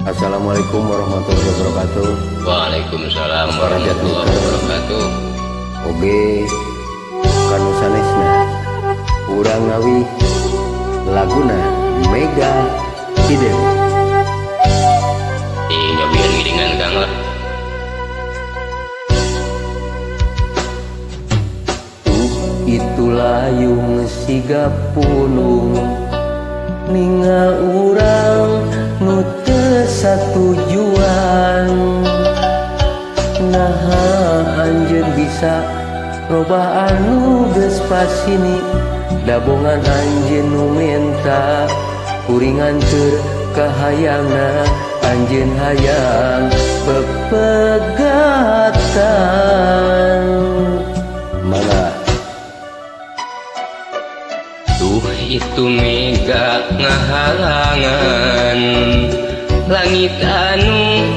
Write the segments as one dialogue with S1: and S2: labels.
S1: Assalamualaikum warahmatullahi wabarakatuh.
S2: Waalaikumsalam warahmatullahi wabarakatuh.
S1: Oge kanu sanesna urang ngawi laguna Mega Hidden.
S2: Nyobian giringan kang lah.
S1: Itu layung siga pulung ningal urang nu teu satujuan. Naha anjeun bisa loba anu geus pasini dabongan anjeun nu menta kuringan keur kahayangna anjeun hayang pepegatan. Mana
S2: Itu mega ngahalangan langit anu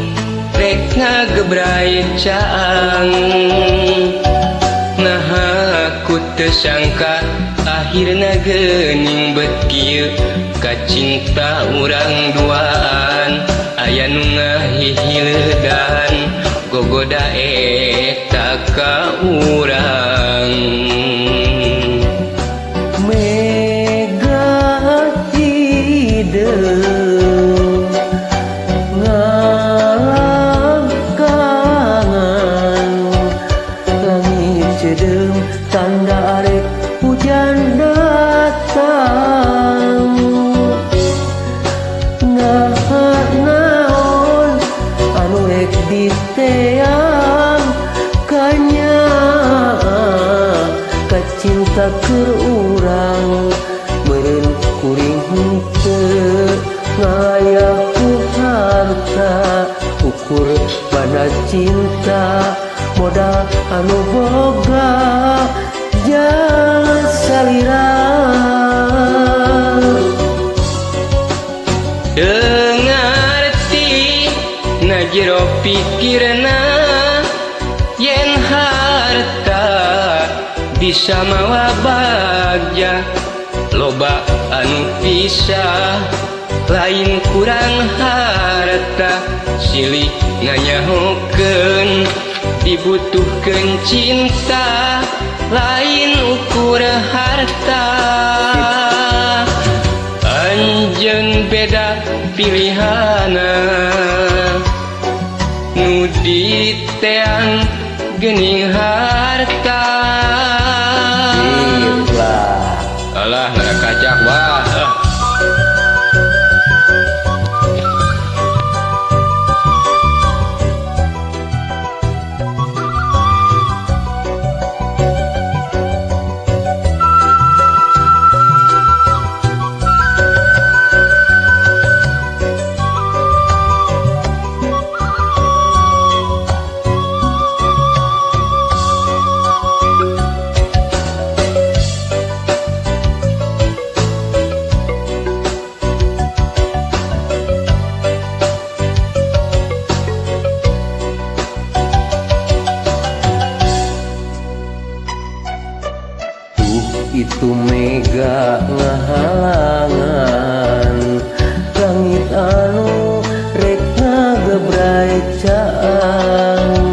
S2: rek ngagebrai caang. Nah aku tersangka akhirna geuning bet kieu kacinta urang duaan aya nu ngahihileudan gogoda eta ka urang.
S1: Tanda arek hujan datang. Naon anu rek diteang kanya kacinta keur urang meureun kuring henteu ngayaku harta ukur pada cinta modal anu boga jangan salira.
S2: Ngarti na jero pikirna yen harta bisa mawa bagja loba anu pisah lain kurang harta silih nganyahokeun dibutuhkeun cinta lain ukur harta. Anjeun beda pilihana nu diteang geuning harta. Alah ngarakajak wah.
S1: Itu mega ngahalangan langit anu rek ngagebrai caang.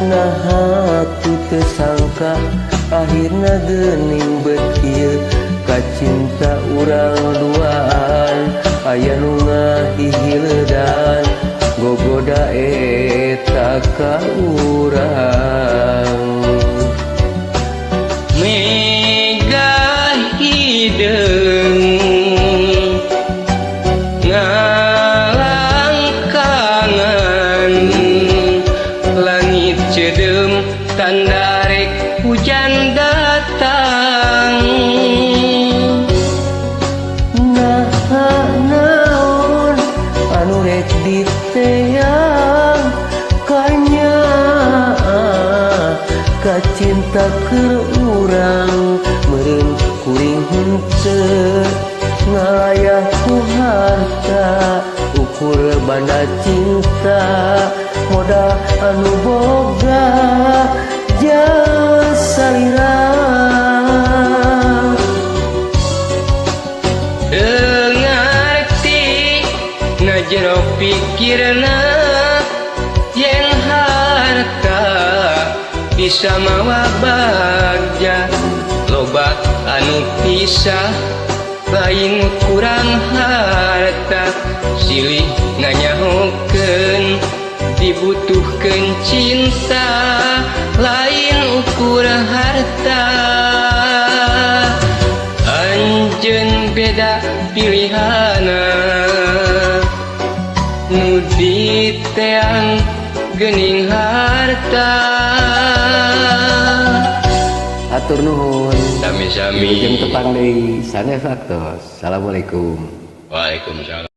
S1: Nah aku tersangka akhirna geuning bet kieu kacinta urang duaan aya nu ngahihileudan gogoda eta ka urang.
S2: Langit cedem tanda rek hujan datang.
S1: Naon anu rek diteang kanya kacinta keur urang meureun kuring henteu ngayaku harta ukur banda cinta modal anu boga jangan salira.
S2: Ngarti na jero akhirna yen harta bisa mawa bagja loba anu pisah lain kurang harta silih nganyahokeun dibutuhkeun cinta lain ukur harta anjeun beda pilihana nu diteang geuning harta
S1: atur nuhun
S2: sami-sami
S1: jeung tepang deui sanes waktos. Assalamualaikum.
S2: Waalaikumsalam.